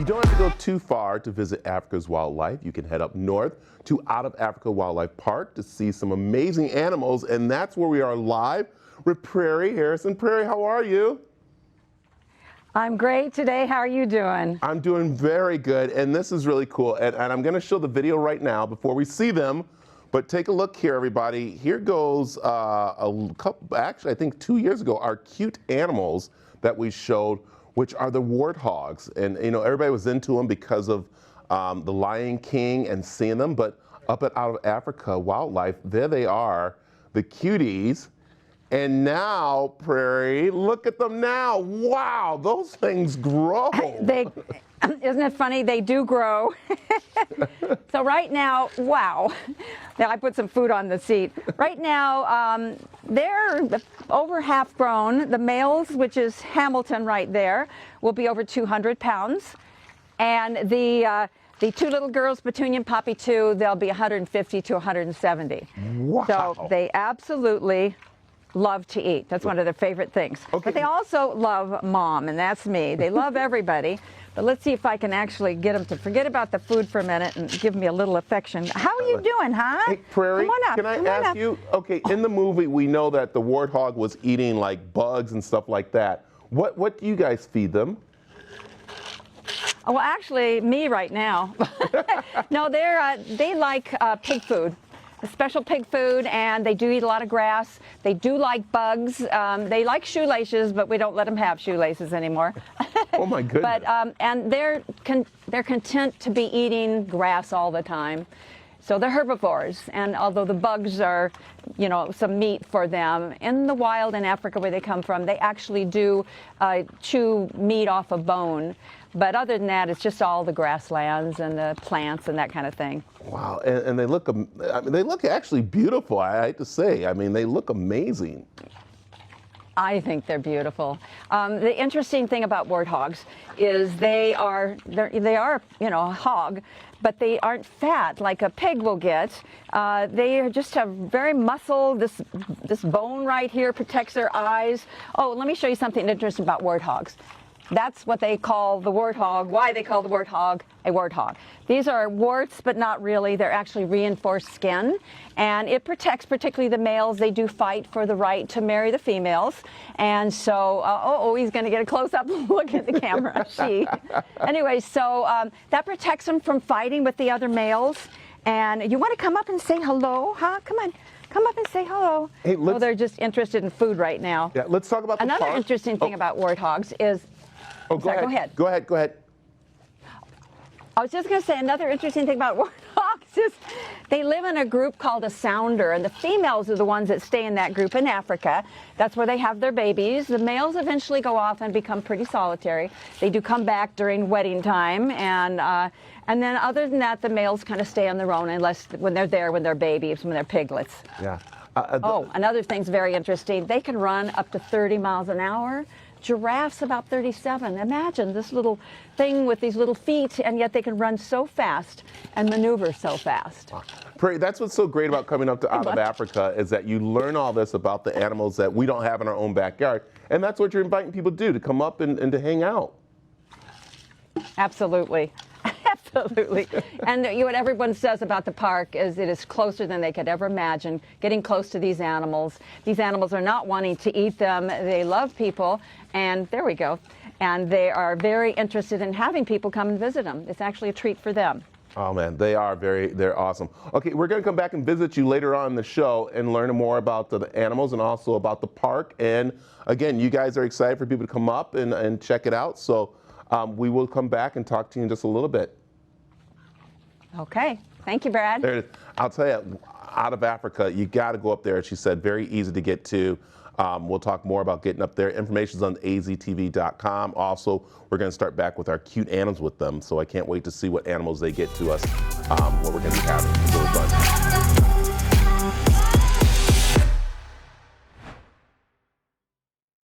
You don't have to go too far to visit Africa's wildlife. You can head up north to Out of Africa Wildlife Park to see some amazing animals, and that's where we are live with Prairie Harrison. Prairie, how are you? I'm great today. How are you doing? I'm doing very good, and this is really cool. And I'm going to show the video right now before we see them. But take a look here, everybody. Here goes a couple, actually, I think 2 years ago, our cute animals that we showed, which are the warthogs. And you know, everybody was into them because of the Lion King and seeing them. But up at Out of Africa Wildlife, there they are, the cuties. And now, Prairie, look at them now. Wow, those things grow. Isn't it funny? They do grow. So right now, wow. Now I put some food on the seat. Right now, they're over half grown. The males, which is Hamilton right there, will be over 200 pounds. And the two little girls, Petunia and Poppy 2, they'll be 150 to 170. Wow. So they absolutely love to eat. That's one of their favorite things. Okay. But they also love Mom, and that's me. They love everybody. But let's see if I can actually get them to forget about the food for a minute and give me a little affection. How are you doing, huh? Hey, Prairie, come on up, can I ask you, okay, in the movie we know that the warthog was eating like bugs and stuff like that. What do you guys feed them? Oh, well, actually, me right now. No, they like pig food. Special pig food, and they do eat a lot of grass. They do like bugs. They like shoelaces, but we don't let them have shoelaces anymore. Oh my goodness! But and they're content to be eating grass all the time. So they're herbivores, and although the bugs are, you know, some meat for them, in the wild in Africa where they come from, they actually do chew meat off a bone. But other than that, it's just all the grasslands and the plants and that kind of thing. Wow, and they look, I mean, they look actually beautiful, I hate to say. I mean, they look amazing. I think they're beautiful. The interesting thing about warthogs is they are, you know, a hog, but they aren't fat like a pig will get. They are just have very muscle. This bone right here protects their eyes. Oh, let me show you something interesting about warthogs. That's what they call the warthog, why they call the warthog a warthog. These are warts, but not really. They're actually reinforced skin, and it protects particularly the males. They do fight for the right to marry the females. And so, he's going to get a close-up look at the camera. Anyway, so that protects them from fighting with the other males. And you want to come up and say hello, huh? Come on. Come up and say hello. Hey, they're just interested in food right now. Yeah, let's talk about the Another park. Interesting thing about warthogs is... Oh, go ahead. Go ahead. Go ahead. I was just going to say another interesting thing about warthogs is they live in a group called a sounder, and the females are the ones that stay in that group in Africa. That's where they have their babies. The males eventually go off and become pretty solitary. They do come back during wedding time, and then other than that, the males kind of stay on their own unless when they're there, when they're babies, when they're piglets. Yeah. Another thing's very interesting. They can run up to 30 miles an hour. Giraffes about 37. Imagine this little thing with these little feet, and yet they can run so fast and maneuver so fast. Prairie, that's what's so great about coming up to Out of Africa is that you learn all this about the animals that we don't have in our own backyard, and that's what you're inviting people to do, to come up and to hang out. Absolutely. Absolutely. And what everyone says about the park is it is closer than they could ever imagine, getting close to these animals. These animals are not wanting to eat them. They love people, and there we go. And they are very interested in having people come and visit them. It's actually a treat for them. Oh man, they're awesome. Okay, we're gonna come back and visit you later on in the show and learn more about the animals and also about the park. And again, you guys are excited for people to come up and check it out. So we will come back and talk to you in just a little bit. Okay. Thank you, Brad. There it is. I'll tell you, Out of Africa, you got to go up there. She said very easy to get to. We'll talk more about getting up there. Information's on aztv.com. Also, we're going to start back with our cute animals with them. So I can't wait to see what animals they get to us, what we're going to be having. It's really fun.